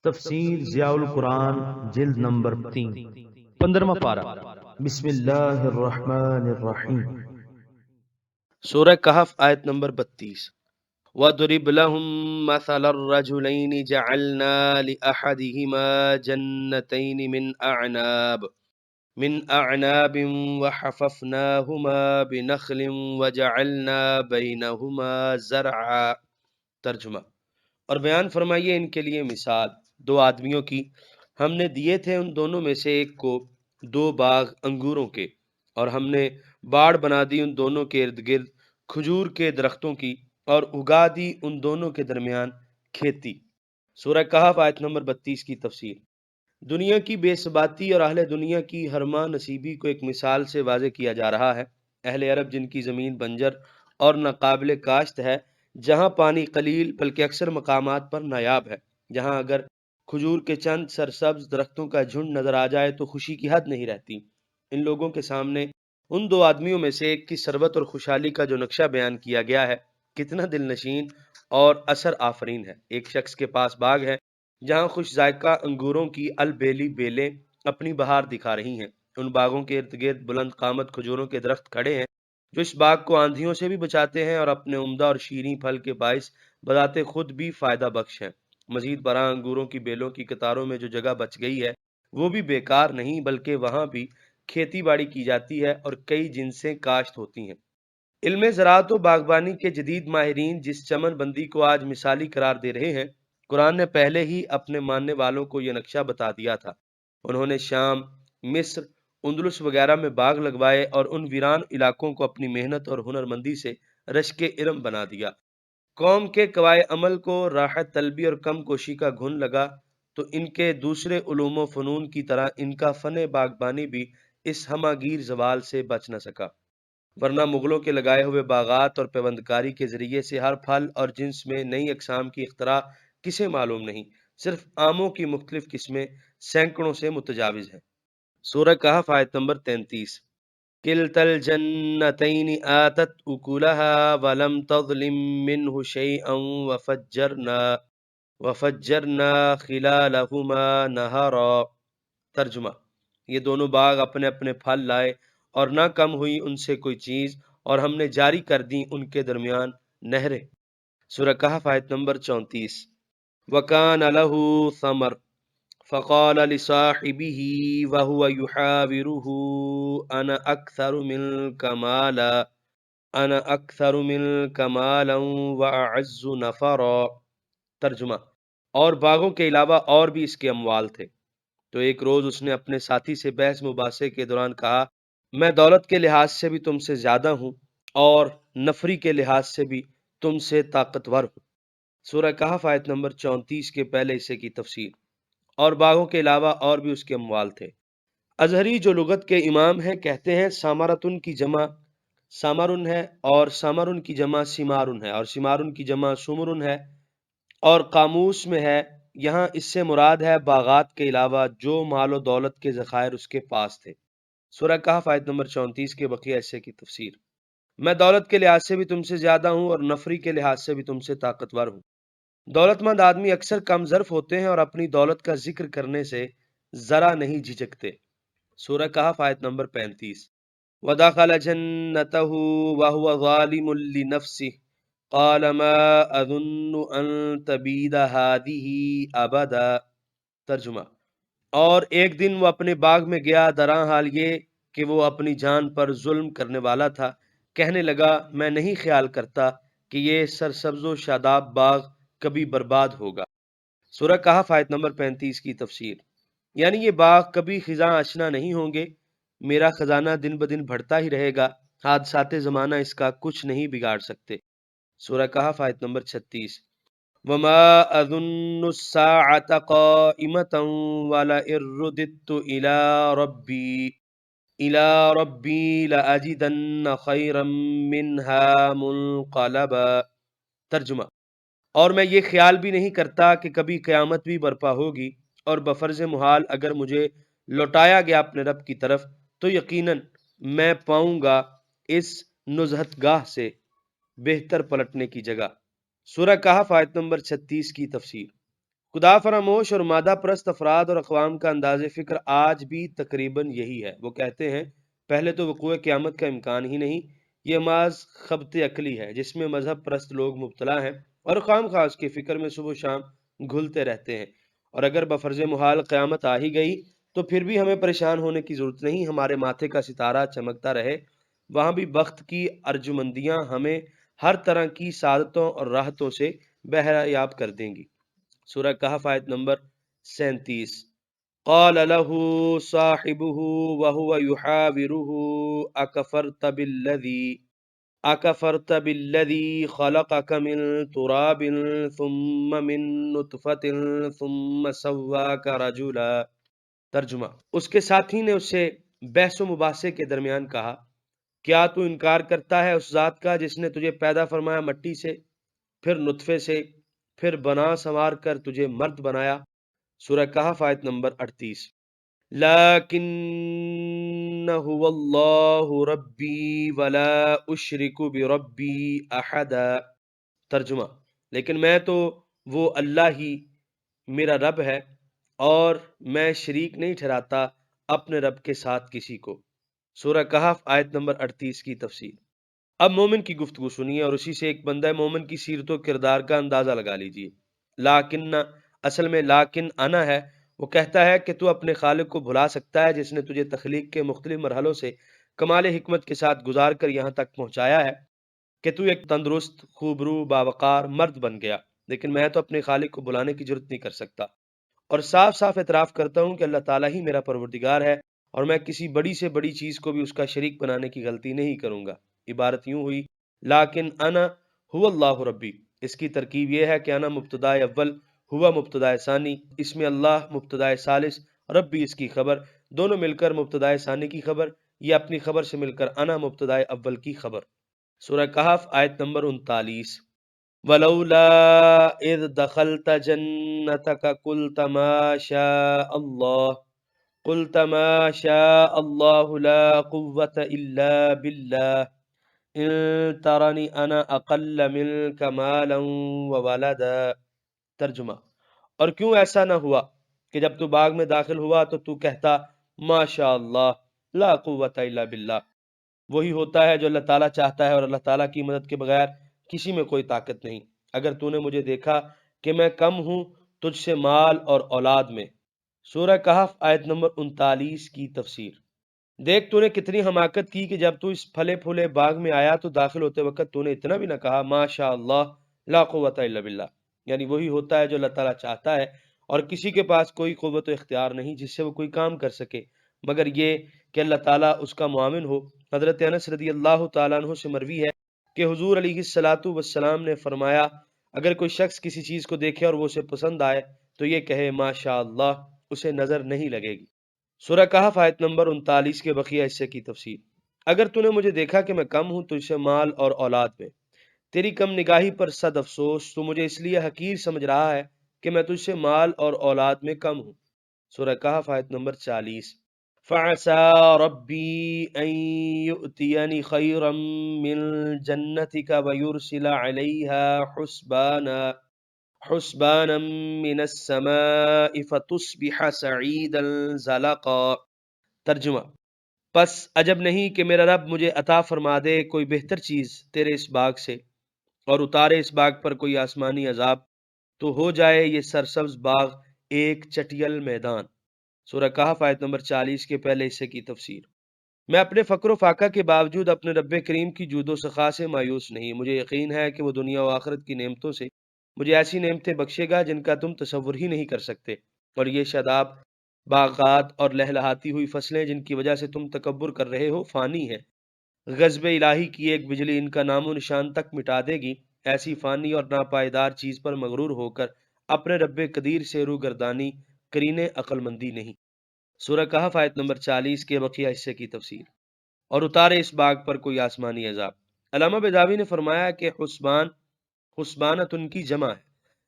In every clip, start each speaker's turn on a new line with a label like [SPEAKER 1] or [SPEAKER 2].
[SPEAKER 1] تفسیر ضیاء القرآن جلد نمبر 3 15واں پارہ بسم اللہ الرحمن الرحیم
[SPEAKER 2] سورہ کہف آیت نمبر 32۔ وَضْرِبْ لَهُم مَّثَلَ الرَّجُلَيْنِ جَعَلْنَا لِأَحَدِهِمَا جَنَّتَيْنِ مِنْ أَعْنَابٍ وَحَفَفْنَاهُمَا بِنَخْلٍ وَجَعَلْنَا بَيْنَهُمَا زَرْعًا۔ ترجمہ۔ اور بیان فرمائیے ان کے لیے مثال دو آدمیوں کی، ہم نے دیے تھے ان دونوں میں سے ایک کو دو باغ انگوروں کے، اور ہم نے باڑ بنا دی ان دونوں کے ارد گرد کھجور کے درختوں کی، اور اگا دی ان دونوں کے درمیان کھیتی۔ سورہ کہف آیت نمبر 32 کی تفسیر۔ دنیا کی بے ثباتی اور اہل دنیا کی ہرما نصیبی کو ایک مثال سے واضح کیا جا رہا ہے۔ اہل عرب جن کی زمین بنجر اور ناقابل کاشت ہے، جہاں پانی قلیل بلکہ اکثر مقامات پر نایاب ہے، جہاں اگر کھجور کے چند سرسبز درختوں کا جھنڈ نظر آ جائے تو خوشی کی حد نہیں رہتی۔ ان لوگوں کے سامنے ان دو آدمیوں میں سے ایک کی ثروت اور خوشحالی کا جو نقشہ بیان کیا گیا ہے کتنا دل نشین اور اثر آفرین ہے۔ ایک شخص کے پاس باغ ہے جہاں خوش ذائقہ انگوروں کی البیلی بیلیں اپنی بہار دکھا رہی ہیں۔ ان باغوں کے ارد گرد بلند قامت کھجوروں کے درخت کھڑے ہیں جو اس باغ کو آندھیوں سے بھی بچاتے ہیں اور اپنے عمدہ اور شیریں پھل کے باعث بذات خود بھی فائدہ بخش ہیں۔ مزید برآں انگوروں کی بیلوں کی قطاروں میں جو جگہ بچ گئی ہے وہ بھی بیکار نہیں، بلکہ وہاں بھی کھیتی باڑی کی جاتی ہے اور کئی جنسیں کاشت ہوتی ہیں۔ علم زراعت و باغبانی کے جدید ماہرین جس چمن بندی کو آج مثالی قرار دے رہے ہیں، قرآن نے پہلے ہی اپنے ماننے والوں کو یہ نقشہ بتا دیا تھا۔ انہوں نے شام، مصر، اندلس وغیرہ میں باغ لگوائے اور ان ویران علاقوں کو اپنی محنت اور ہنرمندی سے رشک ارم بنا دیا۔ قوم کے قوائے عمل کو راحت طلبی اور کم کوشی کا گھن لگا تو ان کے دوسرے علوم و فنون کی طرح ان کا فن باغبانی بھی اس ہماگیر زوال سے بچ نہ سکا، ورنہ مغلوں کے لگائے ہوئے باغات اور پیوندکاری کے ذریعے سے ہر پھل اور جنس میں نئی اقسام کی اختراع کسے معلوم نہیں؟ صرف آموں کی مختلف قسمیں سینکڑوں سے متجاوز ہیں۔ سورہ کہف آیت نمبر 33۔ کلتا الجنتین آتت اکلها ولم تظلم منہ شیئا وفجرنا خلالہما نہرا۔ ترجمہ۔ یہ دونوں باغ اپنے اپنے پھل لائے اور نہ کم ہوئی ان سے کوئی چیز، اور ہم نے جاری کر دی ان کے درمیان نہریں۔ سورہ کہف آیت نمبر 34۔ وَكَانَ لَهُ ثَمَرٌ فَقَالَ لِصَاحِبِهِ وَهُوَ يُحَاوِرُهُ أَنَا أَكْثَرُ مِنْكَ مَالًا وَأَعَزُّ نَفَرًا۔ ترجمہ۔ اور باغوں کے علاوہ اور بھی اس کے اموال تھے، تو ایک روز اس نے اپنے ساتھی سے بحث مباحثے کے دوران کہا، میں دولت کے لحاظ سے بھی تم سے زیادہ ہوں اور نفری کے لحاظ سے بھی تم سے طاقتور ہوں۔ سورہ کہف آیت نمبر 34 کے پہلے حصے کی تفسیر۔ اور باغوں کے علاوہ اور بھی اس کے اموال تھے۔ ازہری جو لغت کے امام ہیں کہتے ہیں سامرتن کی جمع سامرن ہے، اور سامرن کی جمع سمارن ہے، اور سمارن کی جمع سمرن ہے، اور قاموس میں ہے یہاں اس سے مراد ہے باغات کے علاوہ جو مال و دولت کے ذخائر اس کے پاس تھے۔ سورہ کہف آیت نمبر 34 کے بقیہ حصے کی تفسیر۔ میں دولت کے لحاظ سے بھی تم سے زیادہ ہوں اور نفری کے لحاظ سے بھی تم سے طاقتور ہوں۔ دولت مند آدمی اکثر کم ظرف ہوتے ہیں اور اپنی دولت کا ذکر کرنے سے ذرا نہیں جھجکتے۔ سورہ کہف آیت نمبر 35۔ وَدَخَلَ جَنَّتَهُ وَهُوَ ظَالِمٌ لِّنَفْسِهِ قَالَ مَا أَظُنُّ أَن تَبِيدَ هَٰذِهِ أَبَدًا۔ ترجمہ۔ اور ایک دن وہ اپنے باغ میں گیا دران حال یہ کہ وہ اپنی جان پر ظلم کرنے والا تھا، کہنے لگا میں نہیں خیال کرتا کہ یہ سرسبز و شاداب باغ کبھی برباد ہوگا۔ سورہ کہف آیت نمبر 35 کی تفسیر۔ یعنی یہ باغ کبھی خزاں اشنا نہیں ہوں گے، میرا خزانہ دن بدن بڑھتا ہی رہے گا، حادثات زمانہ اس کا کچھ نہیں بگاڑ سکتے۔ سورہ کہف آیت نمبر 36۔ وَمَا أَظُنُّ السَّاعَةَ قَائِمَةً وَلَئِن رُّدِدتُّ إِلَىٰ رَبِّي لَأَجِدَنَّ خَيْرًا مِّنْهَا مُنقَلَبًا۔ ترجمہ۔ اور میں یہ خیال بھی نہیں کرتا کہ کبھی قیامت بھی برپا ہوگی، اور بفرض محال اگر مجھے لوٹایا گیا اپنے رب کی طرف تو یقیناً میں پاؤں گا اس نزہت گاہ سے بہتر پلٹنے کی جگہ۔ سورہ کہف آیت نمبر 36 کی تفسیر۔ خدا فراموش اور مادہ پرست افراد اور اقوام کا انداز فکر آج بھی تقریباً یہی ہے۔ وہ کہتے ہیں پہلے تو وقوع قیامت کا امکان ہی نہیں، یہ محض خبط عقلی ہے جس میں مذہب پرست لوگ مبتلا ہیں اور خام خاص کی فکر میں صبح و شام گھلتے رہتے ہیں۔ اور اگر بفرض محال قیامت آ ہی گئی تو پھر بھی ہمیں پریشان ہونے کی ضرورت نہیں، ہمارے ماتھے کا ستارہ چمکتا رہے، وہاں بھی بخت کی ارجمندیاں ہمیں ہر طرح کی سعادتوں اور راحتوں سے بہرایاب کر دیں گی۔ سورہ کہف آیت نمبر 37۔ قال له صاحبه وهو يحاوره اکفرت بالذی خلقك من تراب ثم من نطفة ثم سواك رجلا۔ ترجمہ، اس کے ساتھی نے اس سے بحث و مباحثے کے درمیان کہا، کیا تو انکار کرتا ہے اس ذات کا جس نے تجھے پیدا فرمایا مٹی سے، پھر نطفے سے، پھر بنا سنوار کر تجھے مرد بنایا؟ سورہ کہف آیت نمبر 38۔ لیکن هو اللہ ربی ولا اشرک بربی احدا۔ ترجمہ، لیکن میں تو وہ اللہ ہی میرا رب ہے اور میں شریک نہیں ٹھہراتا اپنے رب کے ساتھ کسی کو۔ سورہ کہف آیت نمبر 38 کی تفسیر۔ اب مومن کی گفتگو سنیے اور اسی سے ایک بندہ مومن کی سیرت و کردار کا اندازہ لگا لیجئے۔ لیکن اصل میں لیکن انا ہے، وہ کہتا ہے کہ تو اپنے خالق کو بھلا سکتا ہے جس نے تجھے تخلیق کے مختلف مرحلوں سے کمال حکمت کے ساتھ گزار کر یہاں تک پہنچایا ہے کہ تو ایک تندرست، خوبرو، باوقار مرد بن گیا، لیکن میں تو اپنے خالق کو بلانے کی جرت نہیں کر سکتا، اور صاف صاف اعتراف کرتا ہوں کہ اللہ تعالیٰ ہی میرا پروردگار ہے اور میں کسی بڑی سے بڑی چیز کو بھی اس کا شریک بنانے کی غلطی نہیں کروں گا۔ عبارت یوں ہوئی، لیکن انا هو اللہ ربی۔ اس کی ترکیب یہ ہے کہ انا مبتدا اول، ہوا مبتدا ثانی، اس میں اللہ مبتدا ثالث، ربی اس کی خبر، دونوں مل کر مبتدا ثانی کی خبر، یہ اپنی خبر سے مل کر انا مبتدا اول کی خبر۔ سورہ کہف آیت نمبر 39۔ ولولا اذ دخلت جنتك قلت ما شاء الله لا قوة الا بالله ان ترنی انا اقل منک مالا وولدا۔ ترجمہ، اور کیوں ایسا نہ ہوا کہ جب تو باغ میں داخل ہوا تو کہتا ماشاء اللہ لا قوت الا باللہ۔ وہی ہوتا ہے جو اللہ تعالیٰ چاہتا ہے اور اللہ تعالیٰ کی مدد کے بغیر کسی میں کوئی طاقت نہیں۔ اگر تو نے مجھے دیکھا کہ میں کم ہوں تجھ سے مال اور اولاد میں۔ سورہ کہف آیت نمبر 39 کی تفسیر۔ دیکھ تو نے کتنی حماقت کی کہ جب تو اس پھلے پھولے باغ میں آیا تو داخل ہوتے وقت تو نے اتنا بھی نہ کہا ماشاء اللہ لا قوت الا باللہ، یعنی وہی ہوتا ہے جو اللہ تعالیٰ چاہتا ہے اور کسی کے پاس کوئی قوت و اختیار نہیں جس سے وہ کوئی کام کر سکے مگر یہ کہ اللہ تعالیٰ اس کا معاون ہو۔ حضرت انس رضی اللہ تعالیٰ عنہ سے مروی ہے کہ حضور علیہ الصلاۃ والسلام نے فرمایا، اگر کوئی شخص کسی چیز کو دیکھے اور وہ اسے پسند آئے تو یہ کہے ماشاء اللہ، اسے نظر نہیں لگے گی۔ سورہ کہف آیت نمبر 39 کے بقیہ حصے کی تفسیر۔ اگر تو نے مجھے دیکھا کہ میں کم ہوں تجھ سے مال اور اولاد میں، تیری کم نگاہی پر صد افسوس، تو مجھے اس لیے حقیر سمجھ رہا ہے کہ میں تجھ سے مال اور اولاد میں کم ہوں۔ سورہ کہف آیت نمبر 40۔ فَعَسَىٰ رَبِّي أَن يُؤْتِيَنِ خَيْرًا مِّن جَنَّتِكَ وَيُرْسِلَ عَلَيْهَا حسبانا من السماء فتصبح سعیدا زلقا۔ ترجمہ، پس عجب نہیں کہ میرا رب مجھے عطا فرما دے کوئی بہتر چیز تیرے اس باغ سے اور اتارے اس باغ پر کوئی آسمانی عذاب، تو ہو جائے یہ سرسبز باغ ایک چٹیل میدان۔ سورہ کہف آیت نمبر 40 کے پہلے حصے کی تفسیر۔ میں اپنے فقر و فاقہ کے باوجود اپنے رب کریم کی جود و سخا سے مایوس نہیں، مجھے یقین ہے کہ وہ دنیا و آخرت کی نعمتوں سے مجھے ایسی نعمتیں بخشے گا جن کا تم تصور ہی نہیں کر سکتے، اور یہ شاداب باغات اور لہلہاتی ہوئی فصلیں جن کی وجہ سے تم تکبر کر رہے ہو فانی ہیں۔ غضب الہی کی ایک بجلی ان کا نام و نشان تک مٹا دے گی۔ ایسی فانی اور ناپائیدار چیز پر مغرور ہو کر اپنے رب قدیر سے روگردانی کرینے عقل مندی نہیں۔ سورہ کہف آیت نمبر 40 کے بقیہ حصے کی تفسیر۔ اور اتارے اس باغ پر کوئی آسمانی عذاب۔ علامہ بیضاوی نے فرمایا کہ حسبانت ان کی جمع ہے،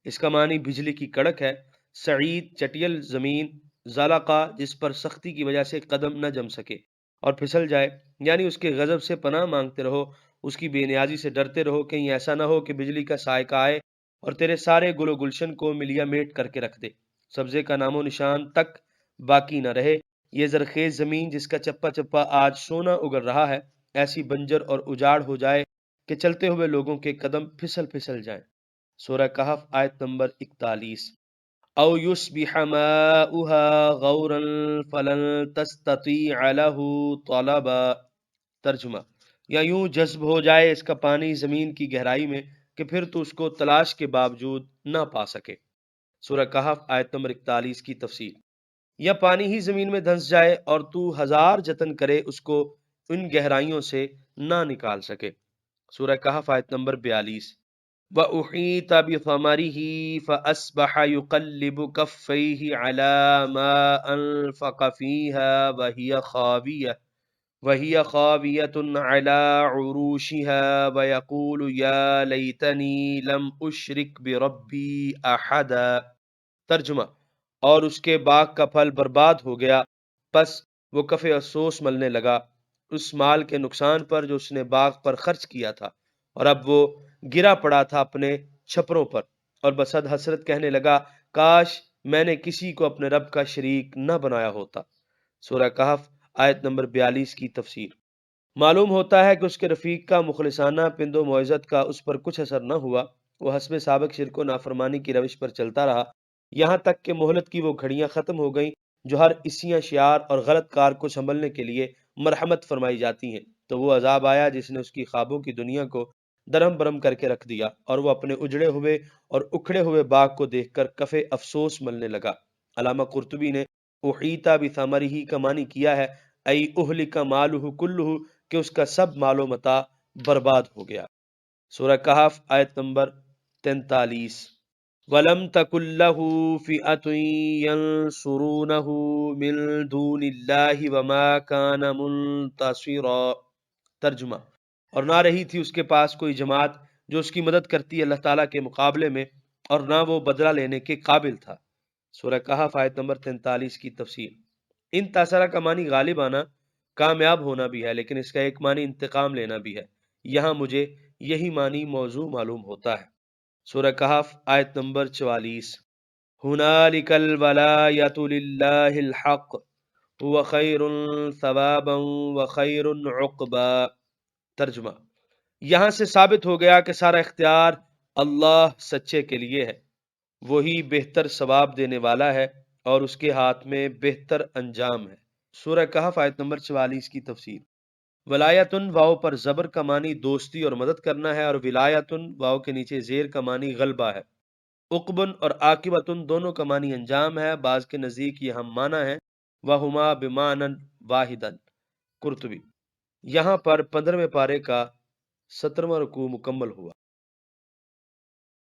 [SPEAKER 2] اس کا معنی بجلی کی کڑک ہے، سعید چٹیل زمین، زلقہ جس پر سختی کی وجہ سے قدم نہ جم سکے اور پھسل جائے، یعنی اس کے غضب سے پناہ مانگتے رہو، اس کی بے نیازی سے ڈرتے رہو، کہیں ایسا نہ ہو کہ بجلی کا صاعقہ آئے اور تیرے سارے گل و گلشن کو ملیا میٹ کر کے رکھ دے، سبزے کا نام و نشان تک باقی نہ رہے۔ یہ زرخیز زمین جس کا چپا چپا آج سونا اگل رہا ہے ایسی بنجر اور اجاڑ ہو جائے کہ چلتے ہوئے لوگوں کے قدم پھسل پھسل جائیں۔ سورہ کہف آیت نمبر 41۔ او یصبح ماؤها غورا فلن تستطیع له طلبا۔ ترجمہ، یا یوں جذب ہو جائے اس کا پانی زمین کی گہرائی میں کہ پھر تو اس کو تلاش کے باوجود نہ پا سکے۔ سورہ کہف آیت نمبر 41 کی تفسیر۔ یا پانی ہی زمین میں دھنس جائے اور تو ہزار جتن کرے اس کو ان گہرائیوں سے نہ نکال سکے۔ سورہ کہف آیت نمبر 42۔ وَأُحِيطَ بِثَمَرِهِ فَأَصْبَحَ يُقَلِّبُ كَفَّيْهِ عَلَى مَا أَنفَقَ فِيهَا وَهِيَ خَاوِيَةٌ عَلَى عُرُوشِهَا وَيَقُولُ يَا لَيْتَنِي لَمْ أُشْرِكْ بِرَبِّي أَحَدًا۔ ترجمہ، اور اس کے باغ کا پھل برباد ہو گیا، پس وہ کف افسوس ملنے لگا اس مال کے نقصان پر جو اس نے باغ پر خرچ کیا تھا، اور اب وہ گرا پڑا تھا اپنے چھپروں پر، اور بصد حسرت کہنے لگا کاش میں نے کسی کو اپنے رب کا شریک نہ بنایا ہوتا۔ سورہ کہف آیت نمبر 42 کی تفسیر۔ معلوم ہوتا ہے کہ اس کے رفیق کا مخلصانہ پند و معزت کا اس پر کچھ اثر نہ ہوا، وہ حسب سابق شرک و نافرمانی کی روش پر چلتا رہا، یہاں تک کہ مہلت کی وہ گھڑیاں ختم ہو گئیں جو ہر اسیاں شعار اور غلط کار کو سنبھلنے کے لیے مرحمت فرمائی جاتی ہیں، تو وہ عذاب آیا جس نے اس کی خوابوں کی دنیا کو درہم برہم کر کے رکھ دیا، اور وہ اپنے اجڑے ہوئے اور اکھڑے ہوئے باغ کو دیکھ کر کف افسوس ملنے لگا۔ علامہ قرطبی نے احیطا بثمرہ کا معنی کیا ہے ای اہلک مالہ کلہ، کہ اس کا سب مال و متاع برباد ہو گیا۔ سورہ کہف آیت نمبر 43۔ وَلَمْ تَكُنْ لَهُ فِئَةٌ يَنْصُرُونَهُ مِنْ دُونِ اللَّهِ وَمَا كَانَ مُنْتَصِرًا۔ ترجمہ، اور نہ رہی تھی اس کے پاس کوئی جماعت جو اس کی مدد کرتی اللہ تعالیٰ کے مقابلے میں، اور نہ وہ بدلہ لینے کے قابل تھا۔ سورہ کہف آیت نمبر 43 کی تفسیر۔ ان تاثرہ کا معنی غالب آنا، کامیاب ہونا بھی ہے، لیکن اس کا ایک معنی انتقام لینا بھی ہے۔ یہاں مجھے یہی معنی موضوع معلوم ہوتا ہے۔ سورہ کہف آیت نمبر 44۔ ہنالک الولایۃ للہ الحق هو خیر ثوابا وخیر عقبا۔ ترجمہ، یہاں سے ثابت ہو گیا کہ سارا اختیار اللہ سچے کے لیے ہے، وہی بہتر ثواب دینے والا ہے اور اس کے ہاتھ میں بہتر انجام ہے۔ سورہ کہف آیت نمبر 44 کی تفسیر۔ ولایتن واو پر زبر کا معنی دوستی اور مدد کرنا ہے، اور ولایتن واو کے نیچے زیر کا معنی غلبہ ہے۔ عقبن اور عاقبتن دونوں کا معنی انجام ہے، بعض کے نزدیک یہ ہم معنی ہے، وہما بمعنی واحدن۔ قرطبی۔ یہاں پر 15ویں پارے کا 17واں رکوع مکمل ہوا۔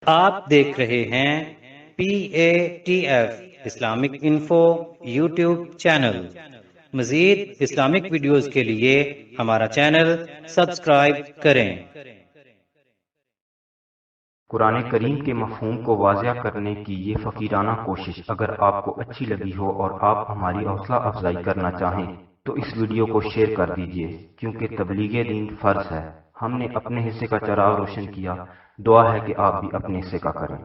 [SPEAKER 3] آپ دیکھ رہے ہیں PATF Islamic info YouTube channel. مزید اسلامک ویڈیوز کے لیے ہمارا چینل سبسکرائب کریں۔
[SPEAKER 4] قرآن کریم کے مفہوم کو واضح کرنے کی یہ فقیرانہ کوشش اگر آپ کو اچھی لگی ہو اور آپ ہماری حوصلہ افزائی کرنا چاہیں تو اس ویڈیو کو شیئر کر دیجئے، کیونکہ تبلیغ دین فرض ہے۔ ہم نے اپنے حصے کا چراغ روشن کیا، دعا ہے کہ آپ بھی اپنے حصے کا کریں۔